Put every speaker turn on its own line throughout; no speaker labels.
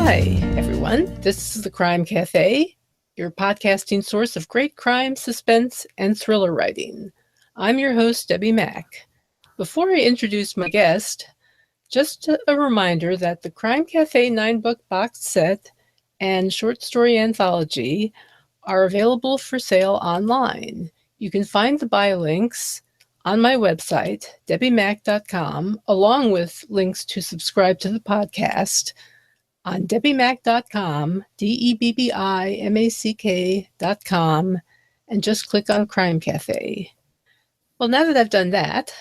Hi, everyone. This is the Crime Cafe, your podcasting source of great crime, suspense, and thriller writing. I'm your host, Debbie Mack. Before I introduce my guest, just a reminder that the Crime Cafe 9-book box set and short story anthology are available for sale online. You can find the buy links on my website, debbiemack.com, along with links to subscribe to the podcast on debbiemack.com, debbimack.com, and just click on Crime Cafe. Well, now that I've done that,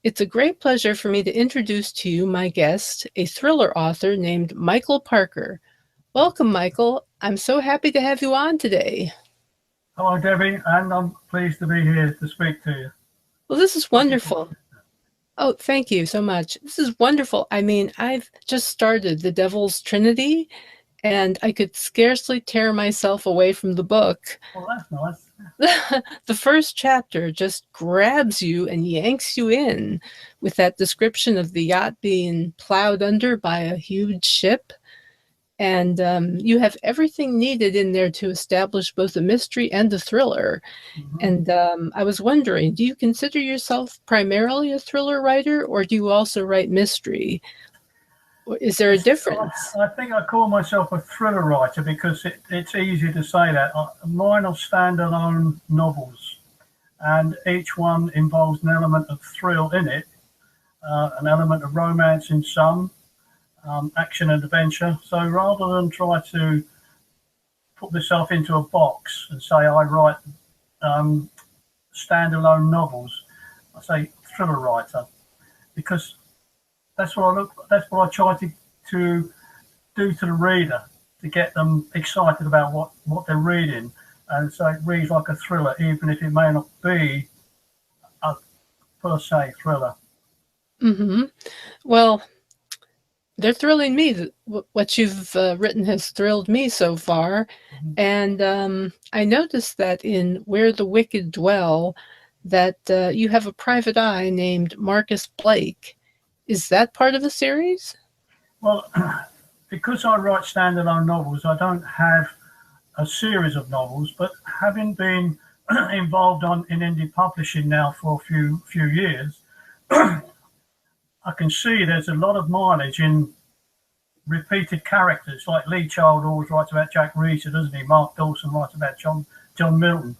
it's a great pleasure for me to introduce to you my guest, a thriller author named Michael Parker. Welcome, Michael. I'm so happy to have you on today.
Hello, Debbie, and I'm pleased to be here to speak to you.
Well, this is wonderful. Oh, thank you so much. This is wonderful. I mean, I've just started The Devil's Trinity, and I could scarcely tear myself away from the book.
Well, that's nice.
The first chapter just grabs you and yanks you in with that description of the yacht being plowed under by a huge ship. And you have everything needed in there to establish both a mystery and a thriller.
Mm-hmm.
And I was wondering, do you consider yourself primarily a thriller writer, or do you also write mystery? Is there a difference?
I think I call myself a thriller writer because it's easy to say that. Mine are standalone novels, and each one involves an element of thrill in it, an element of romance in some, action and adventure. So rather than try to put myself into a box and say I write standalone novels, I say thriller writer, because that's what I try to do to the reader, to get them excited about what they're reading, and so it reads like a thriller, even if it may not be a per se thriller.
Mm-hmm. Well, they're thrilling me. What you've written has thrilled me so far. Mm-hmm. And I noticed that in Where the Wicked Dwell, that you have a private eye named Marcus Blake. Is that part of the series?
Well, because I write standalone novels, I don't have a series of novels, but having been involved in indie publishing now for a few years, I can see there's a lot of mileage in repeated characters. Like Lee Child always writes about Jack Reacher, doesn't he? Mark Dawson writes about John Milton.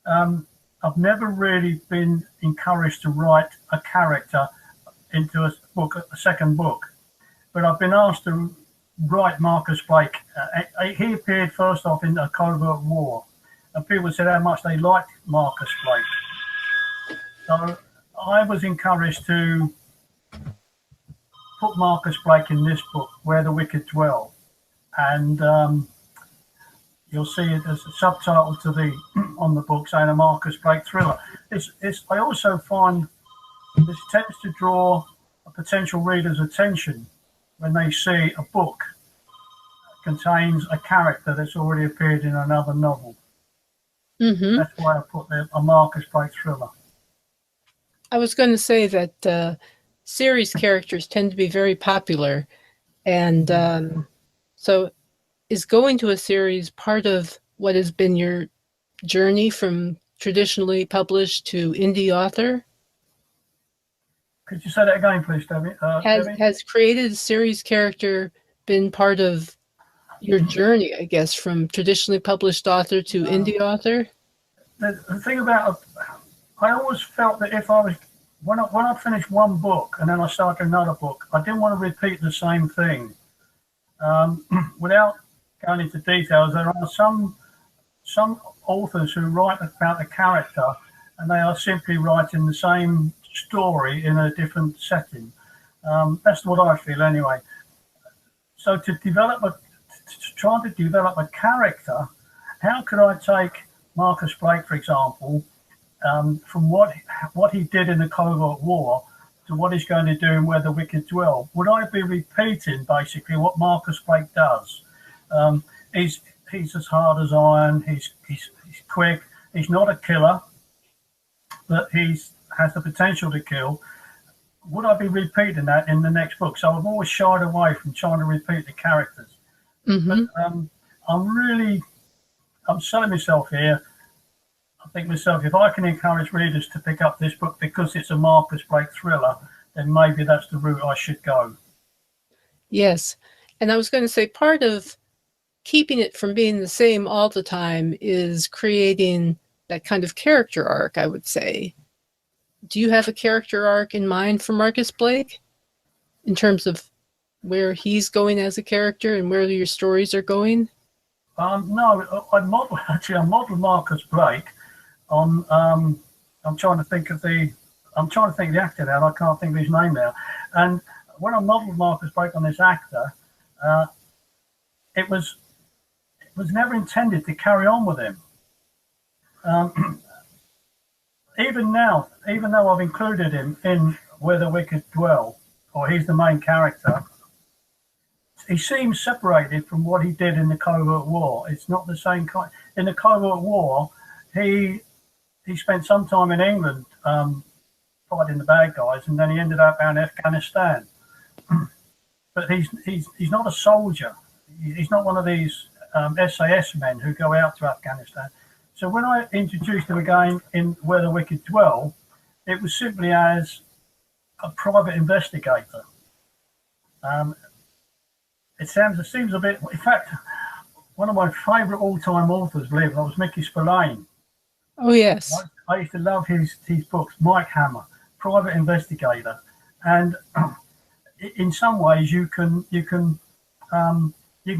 I've never really been encouraged to write a character into a second book, but I've been asked to write Marcus Blake. He appeared first off in A Covert War, and people said how much they liked Marcus Blake. So I was encouraged to put Marcus Blake in this book, Where the Wicked Dwell, and you'll see it as a subtitle on the book saying a Marcus Blake thriller. I also find this tends to draw a potential reader's attention when they see a book contains a character that's already appeared in another novel. Mm-hmm. That's why I put a Marcus Blake thriller.
I was going to say that series characters tend to be very popular, and so is going to a series part of what has been your journey from traditionally published to indie author?
Could you say that again, please, Debbie?
Has created a series character been part of your journey, I guess, from traditionally published author to indie author?
The thing about, I always felt that if I was, when I finished one book and then I started another book, I didn't want to repeat the same thing. Without going into details, there are some authors who write about a character and they are simply writing the same story in a different setting. That's what I feel anyway. So to try to develop a character, how could I take Marcus Blake, for example, from what he did in the Covert War to what he's going to do in Where the Wicked Dwell? Would I be repeating basically what Marcus Blake does? He's as hard as iron. He's quick. He's not a killer, but has the potential to kill. Would I be repeating that in the next book? So I've always shied away from trying to repeat the characters.
Mm-hmm.
I'm selling myself here. I think myself, if I can encourage readers to pick up this book because it's a Marcus Blake thriller, then maybe that's the route I should go.
Yes. And I was going to say part of keeping it from being the same all the time is creating that kind of character arc, I would say. Do you have a character arc in mind for Marcus Blake in terms of where he's going as a character and where your stories are going?
No, I modeled Marcus Blake on. I'm trying to think of the actor now. And I can't think of his name now. And when I modeled Marcus Blake on this actor, it was never intended to carry on with him. Even now, even though I've included him in Where the Wicked Dwell, or he's the main character, he seems separated from what he did in the Covert War. It's not the same kind. In the Covert War, he spent some time in England fighting the bad guys, and then he ended up out in Afghanistan. But he's not a soldier. He's not one of these SAS men who go out to Afghanistan. So when I introduced him again in Where the Wicked Dwell, it was simply as a private investigator. It seems a bit. In fact, one of my favourite all-time authors, believe it, was Mickey Spillane.
Oh yes,
I used to love his books. Mike Hammer, private investigator, and in some ways you can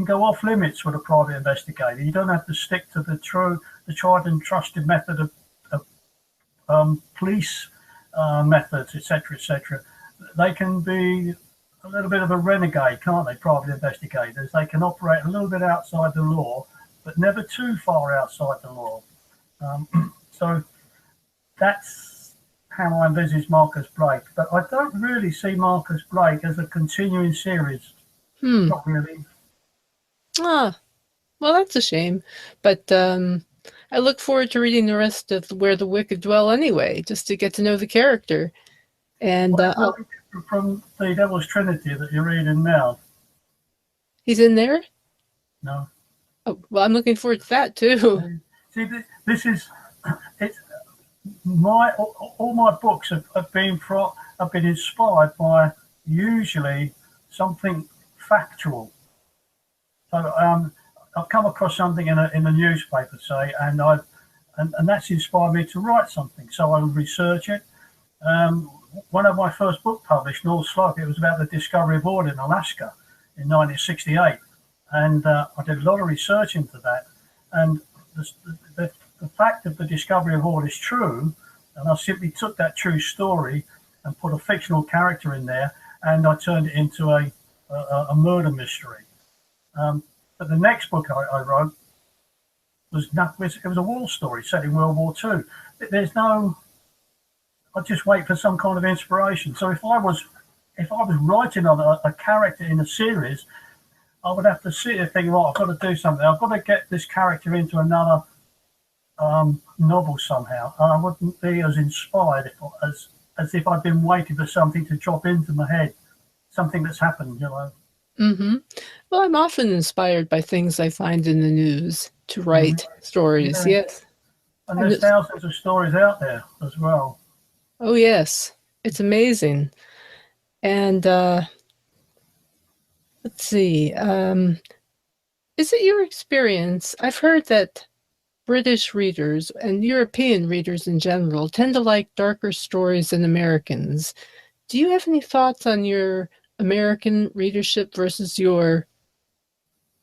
go off limits with a private investigator. You don't have to stick to the tried and trusted method of police methods, etc., etc. They can be a little bit of a renegade, can't they? Private investigators. They can operate a little bit outside the law, but never too far outside the law. So that's how I envisage Marcus Blake. But I don't really see Marcus Blake as a continuing series. Not really.
Ah, well, that's a shame. But I look forward to reading the rest of Where the Wicked Dwell anyway, just to get to know the character. And
from the Devil's Trinity that you're reading now.
He's in there?
No.
Oh, well, I'm looking forward to that too.
See, this is it's all my books have been inspired by usually something factual. So I've come across something in a newspaper, say, and that's inspired me to write something. So I would research it. One of my first book published, North Slope, it was about the discovery of oil in Alaska in 1968, and I did a lot of research into that. And the fact that the discovery of oil is true, and I simply took that true story and put a fictional character in there, and I turned it into a murder mystery. But the next book I wrote was a war story set in World War II. I just wait for some kind of inspiration. So if I was writing on a character in a series, I would have to sit there thinking, right, I've got to do something. I've got to get this character into another novel somehow. And I wouldn't be as inspired as if I'd been waiting for something to drop into my head, something that's happened, you know.
Mm-hmm. Well, I'm often inspired by things I find in the news to write stories. Yeah. Yes.
And there's thousands of stories out there as well.
Oh, yes. It's amazing. And let's see. Is it your experience? I've heard that British readers and European readers in general tend to like darker stories than Americans. Do you have any thoughts on your American readership versus your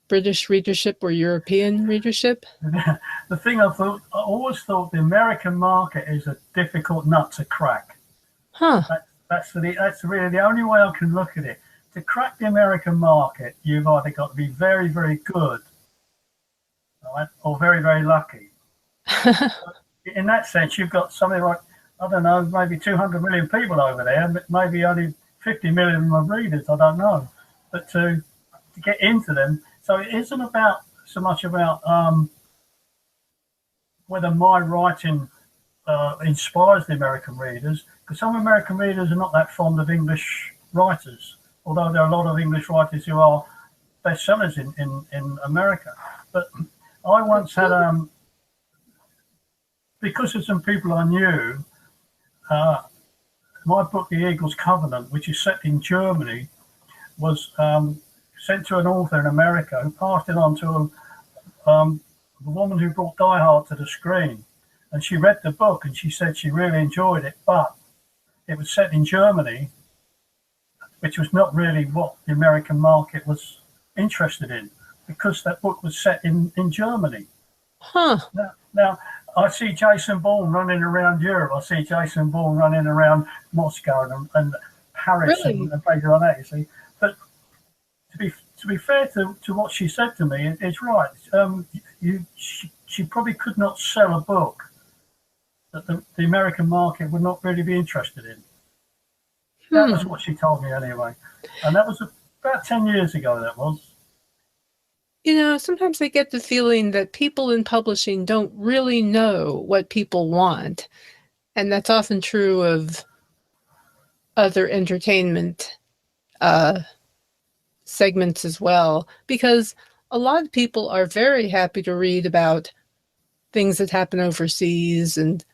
British readership or European readership?
The thing I always thought the American market is a difficult nut to crack.
Huh.
That's really the only way I can look at it. To crack the American market, you've either got to be very, very good, right, or very, very lucky. In that sense, you've got something like, I don't know, maybe 200 million people over there, but maybe only 50 million of readers, I don't know. But to get into them, so it isn't so much about whether my writing inspires the American readers, because some American readers are not that fond of English writers, although there are a lot of English writers who are bestsellers in America. But I once had, because of some people I knew, my book, The Eagle's Covenant, which is set in Germany, was sent to an author in America who passed it on to the woman who brought Die Hard to the screen. And she read the book and she said she really enjoyed it, but it was set in Germany, which was not really what the American market was interested in, because that book was set in Germany.
Huh.
Now, I see Jason Bourne running around Europe. I see Jason Bourne running around Moscow and Paris
Really?
and places like that, you see. But to be fair to what she said to me, it's right. She probably could not sell a book that the American market would not really be interested in. That was what she told me anyway. And that was about 10 years ago, that was.
You know, sometimes I get the feeling that people in publishing don't really know what people want. And that's often true of other entertainment segments as well, because a lot of people are very happy to read about things that happen overseas, and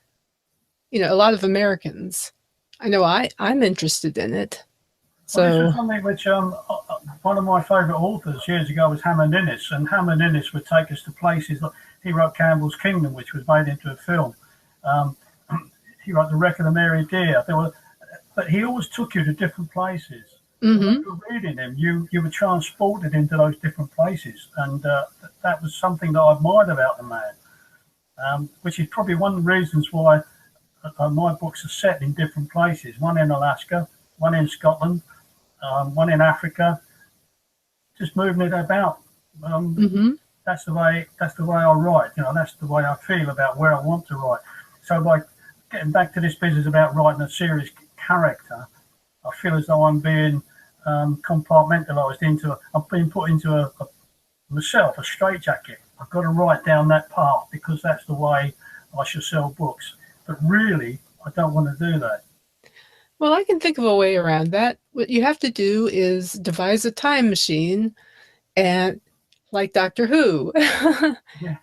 you know, a lot of Americans. I know I'm interested in it. So
well, this is something which one of my favourite authors years ago was Hammond Innes, and Hammond Innes would take us to places like he wrote Campbell's Kingdom, which was made into a film. He wrote The Wreck of the Mary Dear. But he always took you to different places. When you were reading him, you were transported into those different places, and that was something that I admired about the man, which is probably one of the reasons why my books are set in different places. One in Alaska, one in Scotland, one in Africa. Just moving it about. That's the way I write. You know, that's the way I feel about where I want to write. So by getting back to this business about writing a serious character, I feel as though I'm being compartmentalised I'm being put into myself, a straitjacket. I've got to write down that path because that's the way I should sell books. But really, I don't want to do that.
well, I can think of a way around that. What you have to do is devise a time machine, and like Doctor Who,
Yeah.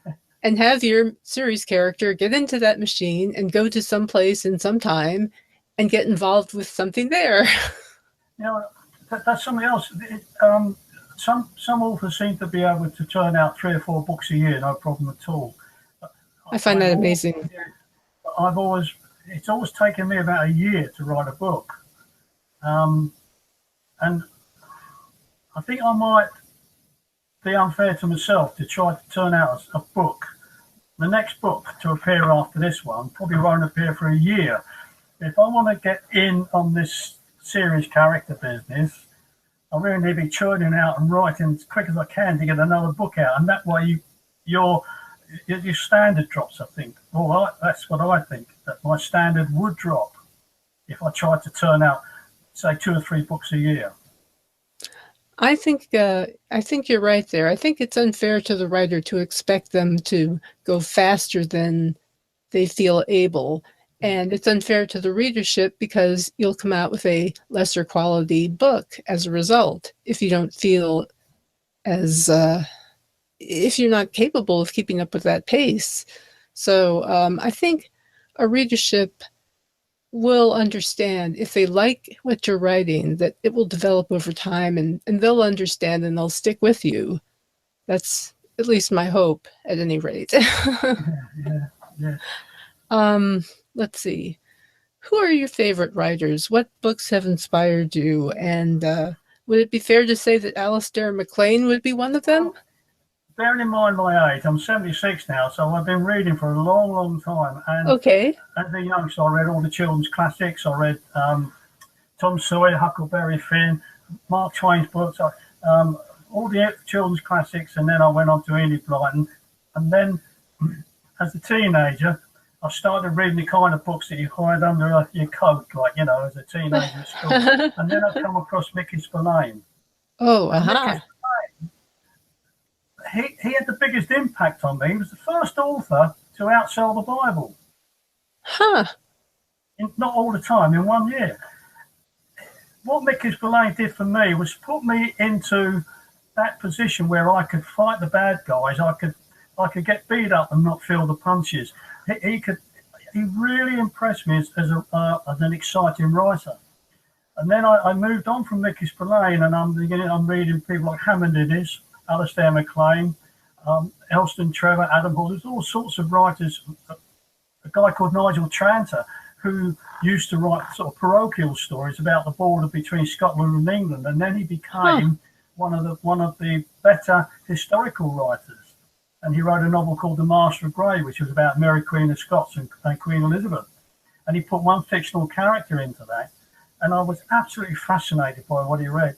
and have your series character get into that machine and go to some place in some time and get involved with something there.
You know, that's something else. Some authors seem to be able to turn out 3 or 4 books a year, no problem at all.
I find that amazing.
It's always taken me about a year to write a book. And I think I might be unfair to myself to try to turn out a book. The next book to appear after this one probably won't appear for a year. If I want to get in on this series character business, I really need to be churning out and writing as quick as I can to get another book out. And that way your standard drops, I think. Well, that's what I think, that my standard would drop if I tried to turn out, say, 2 or 3 books a year.
I think you're right there. I think it's unfair to the writer to expect them to go faster than they feel able. And it's unfair to the readership because you'll come out with a lesser quality book as a result if you don't feel as if you're not capable of keeping up with that pace. So I think a readership will understand if they like what you're writing, that it will develop over time, and they'll understand and they'll stick with you. That's at least my hope, at any rate.
Yeah.
Let's see. Who are your favorite writers? What books have inspired you? And would it be fair to say that Alistair MacLean would be one of them?
Bearing in mind my age, I'm 76 now, so I've been reading for a long, long time. And
Okay.
as a youngster, I read all the children's classics. I read Tom Sawyer, Huckleberry Finn, Mark Twain's books, all the children's classics, and then I went on to Enid Blyton. And then, as a teenager, I started reading the kind of books that you hide under your coat, like, you know, as a teenager at school. And then I come across Mickey Spillane.
Oh,
He had the biggest impact on me. He was the first author to outsell the Bible. Not all the time, in 1 year. What Mickey Spillane did for me was put me into that position where I could fight the bad guys. I could get beat up and not feel the punches. He really impressed me as an exciting writer. And then I moved on from Mickey Spillane, and I'm reading people like Hammond Innes, Alistair MacLean, Elston Trevor, Adam Hall. There's all sorts of writers. A guy called Nigel Tranter, who used to write sort of parochial stories about the border between Scotland and England, and then he became one of the better historical writers. And he wrote a novel called The Master of Grey, which was about Mary Queen of Scots and Queen Elizabeth. And he put one fictional character into that, and I was absolutely fascinated by what he wrote.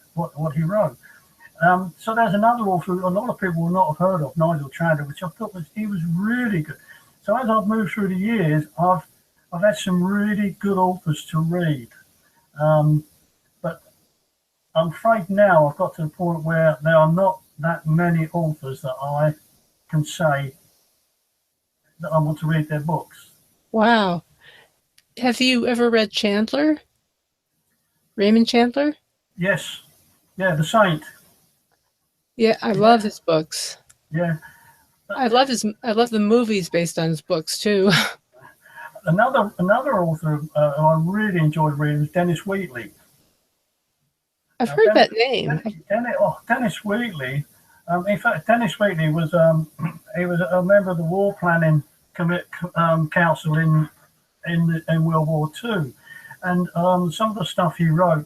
So there's another author a lot of people will not have heard of, Nigel Tranter, which I thought was really good. So as I've moved through the years, I've had some really good authors to read. But I'm afraid now I've got to the point where there are not that many authors that I can say that I want to read their books.
Wow. Have you ever read Chandler? Raymond Chandler?
Yes. Yeah, The Saint.
Yeah, I love his books.
Yeah.
I love the movies based on his books too.
Another author who I really enjoyed reading was Dennis Wheatley.
I've heard that name.
Dennis Wheatley. In fact, Dennis Wheatley was he was a member of the War Planning Council in World War II, and some of the stuff he wrote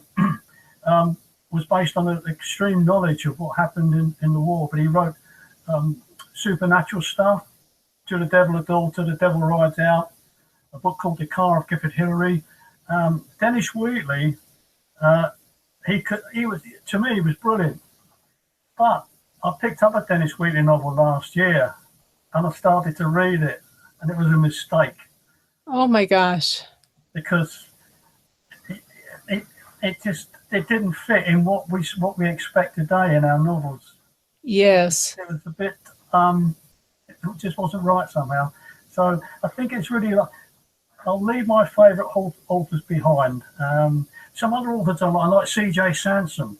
was based on an extreme knowledge of what happened in the war. But he wrote supernatural stuff, To the Devil a Daughter, The Devil Rides Out, a book called The Car of Gifford Hillary. Dennis Wheatley, he was brilliant. But I picked up a Dennis Wheatley novel last year, and I started to read it, and it was a mistake.
Oh my gosh!
Because it didn't fit in what we expect today in our novels.
Yes,
it was a bit it just wasn't right somehow. So I think it's really like, I'll leave my favourite authors behind. Some other authors I like C.J. Sansom.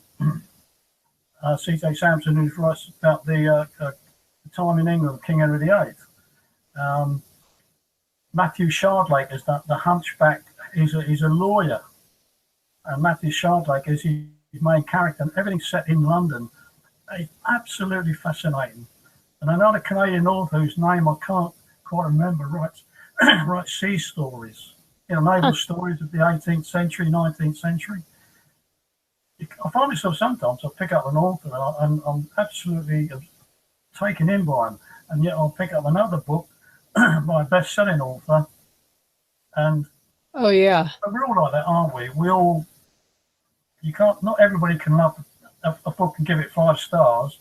C.J. Sansom, who writes about the time in England of King Henry VIII. Matthew Shardlake is the Hunchback. He's a lawyer, and Matthew Shardlake is his main character, and everything's set in London. It's absolutely fascinating. And another Canadian author whose name I can't quite remember writes sea stories, naval stories of the 18th century, 19th century. I find myself sometimes I'll pick up an author and I'm absolutely taken in by him, and yet I'll pick up another book by a best-selling author, and
oh yeah,
we're all like that, aren't we? Not everybody can love a book and give it 5 stars.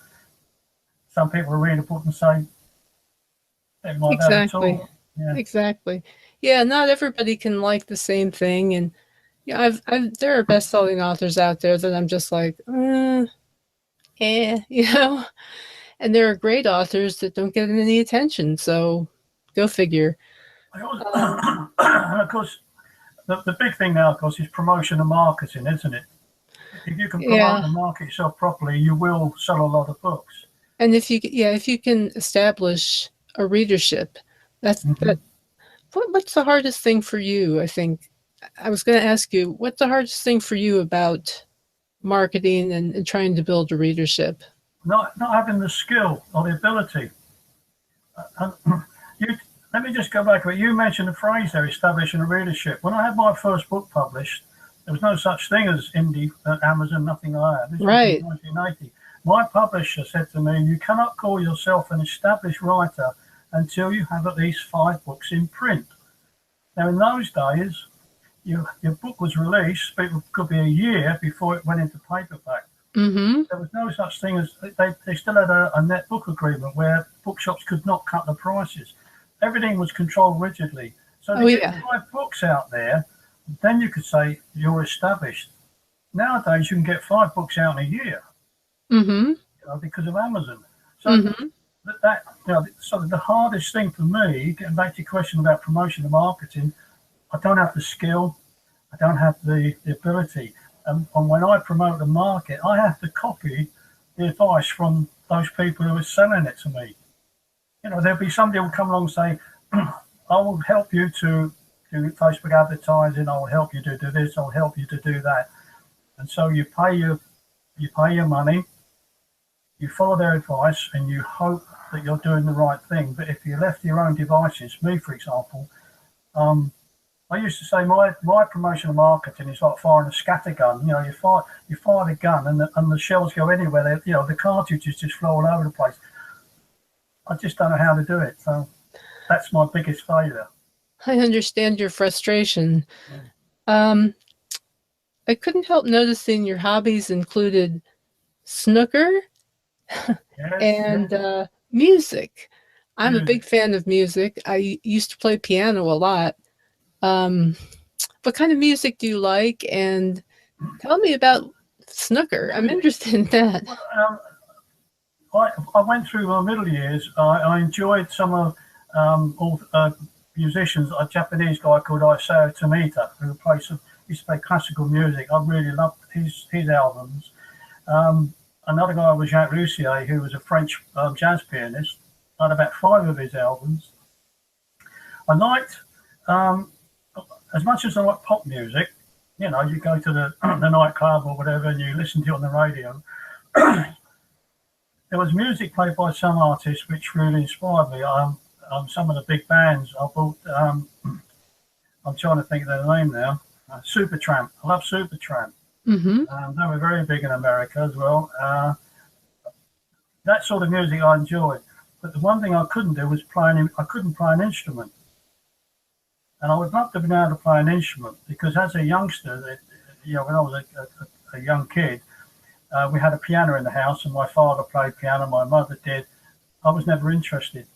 Some people read a book and say it might have at all. Yeah.
Exactly. Yeah, not everybody can like the same thing, and yeah, there are best-selling authors out there that I'm just like, and there are great authors that don't get any attention. So, go figure.
And of course, the big thing now, of course, is promotion and marketing, isn't it? If you can promote and market yourself properly, you will sell a lot of books.
And if you can establish a readership, that's that. What's the hardest thing for you? I think I was going to ask you, what's the hardest thing for you about marketing and trying to build a readership?
Not having the skill or the ability. Let me just go back. You mentioned the phrase there, establishing a readership. When I had my first book published, there was no such thing as indie, Amazon, nothing like that. This was in 1980. My publisher said to me, you cannot call yourself an established writer until you have at least 5 books in print. Now, in those days, your book was released, but it could be a year before it went into paperback.
Mm-hmm.
There was no such thing as, they still had a net book agreement where bookshops could not cut the prices. Everything was controlled rigidly. So to get 5 books out there, then you could say you're established. Nowadays, you can get 5 books out in a year.
Mm-hmm.
Because of Amazon. So so the hardest thing for me, getting back to your question about promotion and marketing, I don't have the skill, I don't have the ability. And when I promote the market, I have to copy the advice from those people who are selling it to me. You know, there'll be somebody who will come along and say, I will help you to do Facebook advertising, I will help you to do this, I'll help you to do that. And so you pay your money, you follow their advice, and you hope that you're doing the right thing. But if you're left to your own devices, me for example, I used to say my promotional marketing is like firing a scatter gun. You know, you fire the gun and the shells go anywhere. The cartridges just flow all over the place. I just don't know how to do it. So that's my biggest failure.
I understand your frustration. I couldn't help noticing your hobbies included snooker and music. I'm a big fan of music. I used to play piano a lot. What kind of music do you like? And tell me about snooker. I'm interested in that.
I went through my middle years. I enjoyed some of all musicians. A Japanese guy called Isao Tomita, who used to play classical music. I really loved his albums. Another guy was Jacques Roussier, who was a French jazz pianist. I had about 5 of his albums. I liked, as much as I like pop music, you know, you go to the nightclub or whatever and you listen to it on the radio. There was music played by some artists which really inspired me. Some of the big bands I bought, I'm trying to think of their name now, Supertramp. I love Supertramp.
Mm-hmm.
They were very big in America as well. That sort of music I enjoyed. But the one thing I couldn't do was I couldn't play an instrument. And I would love to be able to play an instrument because as a youngster, when I was a young kid, we had a piano in the house and my father played piano, my mother did. I was never interested.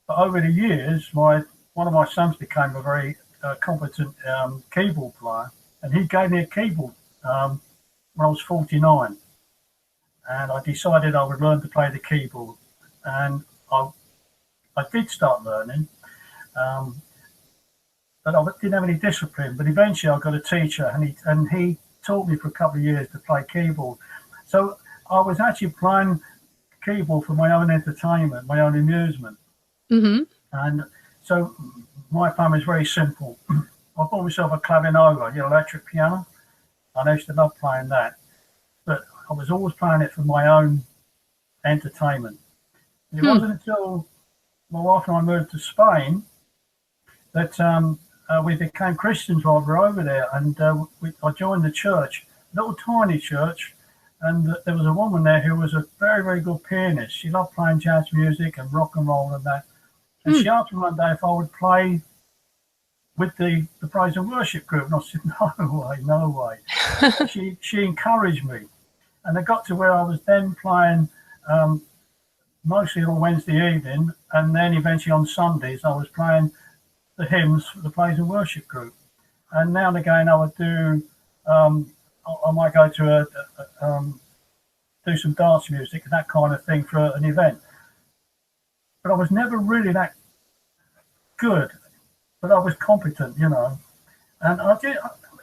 But over the years, one of my sons became a very competent keyboard player, and he gave me a keyboard when I was 49. And I decided I would learn to play the keyboard. And I did start learning, but I didn't have any discipline. But eventually I got a teacher, and he taught me for a couple of years to play keyboard. So I was actually playing keyboard for my own entertainment, my own amusement.
Mm-hmm.
And so my plan was very simple. I bought myself a Clavinova, electric piano, and I used to love playing that. But I was always playing it for my own entertainment. It wasn't until my wife and I moved to Spain that we became Christians while we were over there, and I joined the church, a little tiny church, and there was a woman there who was a very, very good pianist. She loved playing jazz music and rock and roll and that. And she asked me one day if I would play with the praise and worship group, and I said, no way. She encouraged me, and I got to where I was then playing mostly on Wednesday evening, and then eventually on Sundays I was playing the hymns for the praise and worship group. And now and again I would do, I might go to do some dance music and that kind of thing for an event. But I was never really that good, but I was competent, And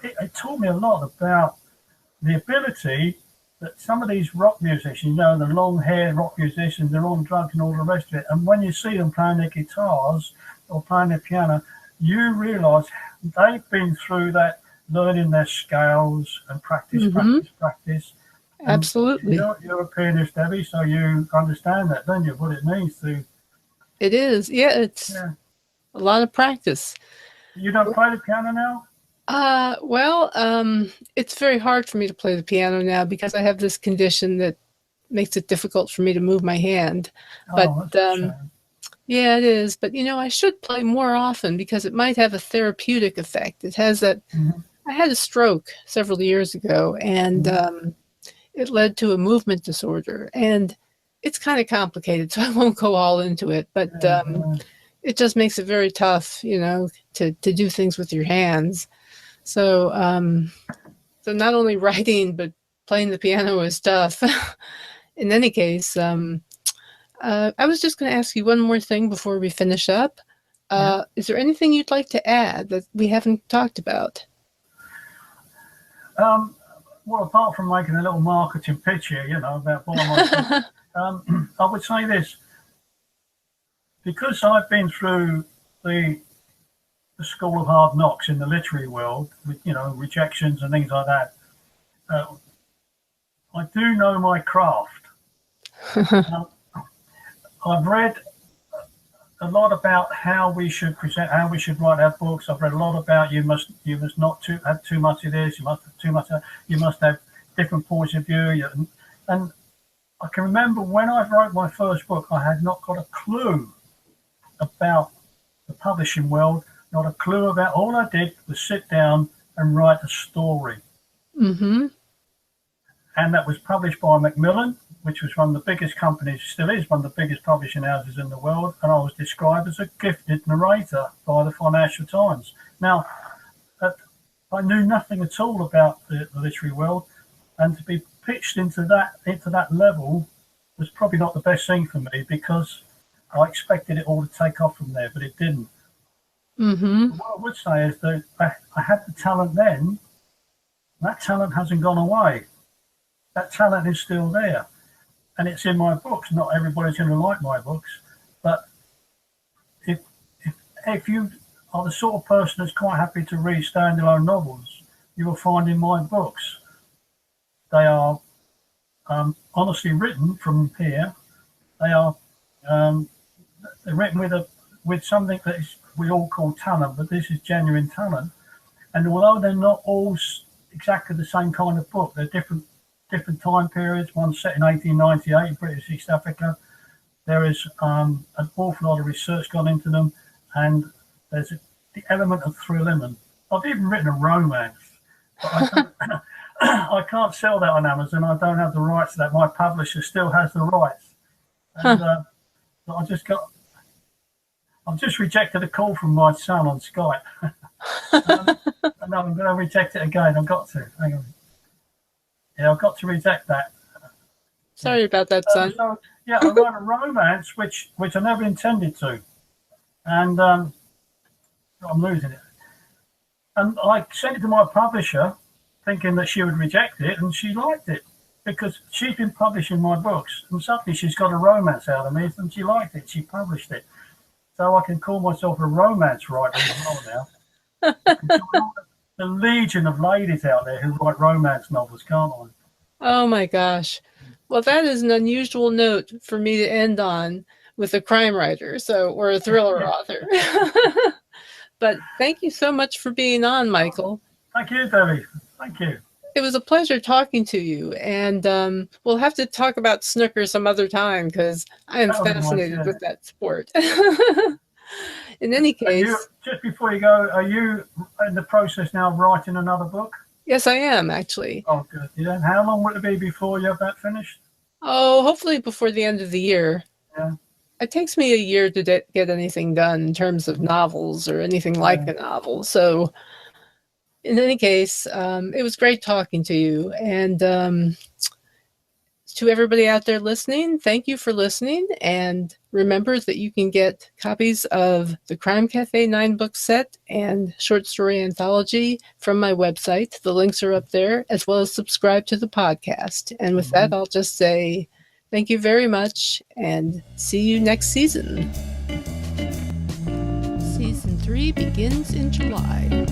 it taught me a lot about the ability that some of these rock musicians, the long-haired rock musicians, they're on drugs and all the rest of it. And when you see them playing their guitars or playing their piano, you realise they've been through that, learning their scales and practice. And
absolutely.
You're a pianist, Debbie, so you understand that, don't you, what it means to...
It is. Yeah, it's a lot of practice.
You don't play the piano now?
It's very hard for me to play the piano now because I have this condition that makes it difficult for me to move my hand. But yeah, it is. But I should play more often because it might have a therapeutic effect. It has that. Mm-hmm. I had a stroke several years ago, and it led to a movement disorder, and it's kind of complicated, so I won't go all into it. But it just makes it very tough, to do things with your hands. So, so not only writing, but playing the piano is tough. In any case, I was just going to ask you one more thing before we finish up. Is there anything you'd like to add that we haven't talked about?
well, apart from making a little marketing pitch here, about buying my book, I would say this. Because I've been through the school of hard knocks in the literary world, with, rejections and things like that, I do know my craft. I've read a lot about how we should present, how we should write our books. I've read a lot about you must not have too much of this, you must have too much, you must have different points of view. And I can remember when I wrote my first book, I had not got a clue about the publishing world, not a clue about. All I did was sit down and write a story.
Mm-hmm.
And that was published by Macmillan, which was one of the biggest companies, still is one of the biggest publishing houses in the world. And I was described as a gifted narrator by the Financial Times. Now, I knew nothing at all about the literary world, and to be pitched into that level was probably not the best thing for me, because I expected it all to take off from there, but it didn't.
Mm-hmm.
What I would say is that I had the talent then. That talent hasn't gone away. That talent is still there, and it's in my books. Not everybody's going to like my books, but if you are the sort of person that's quite happy to read standalone novels, you will find in my books they are honestly written from here. They are they're written with something that we all call talent, but this is genuine talent. And although they're not all exactly the same kind of book, they're different time periods. One set in 1898, British East Africa. There is an awful lot of research gone into them, and there's the element of thrill in them. I've even written a romance, but I can't sell that on Amazon. I don't have the rights to that. My publisher still has the rights. And I've just rejected a call from my son on Skype. And I'm going to reject it again. I've got to. Hang on. Yeah, I've got to reject that.
Sorry about that, son.
I wrote a romance which I never intended to, and I'm losing it. And I sent it to my publisher, thinking that she would reject it, and she liked it, because she's been publishing my books, and suddenly she's got a romance out of me, and she liked it. She published it, so I can call myself a romance writer as well now. The legion of ladies out there who write romance novels, can't I?
Oh my gosh. Well, that is an unusual note for me to end on with a crime writer, or a thriller author. But thank you so much for being on, Michael.
Thank you, Debbie. Thank you.
It was a pleasure talking to you, and we'll have to talk about snooker some other time, because I am fascinated with that sport. In any case,
just before you go, are you in the process now of writing another book?
Yes, I am, actually.
Oh, good. Yeah. How long will it be before you have that finished?
Oh, hopefully before the end of the year.
Yeah.
It takes me a year to get anything done in terms of novels or anything like a novel. So in any case, it was great talking to you. And to everybody out there listening, thank you for listening. And remember that you can get copies of the Crime Cafe 9-book set and short story anthology from my website. The links are up there, as well as subscribe to the podcast. And with that, I'll just say thank you very much, and see you next season. Season 3 begins in July.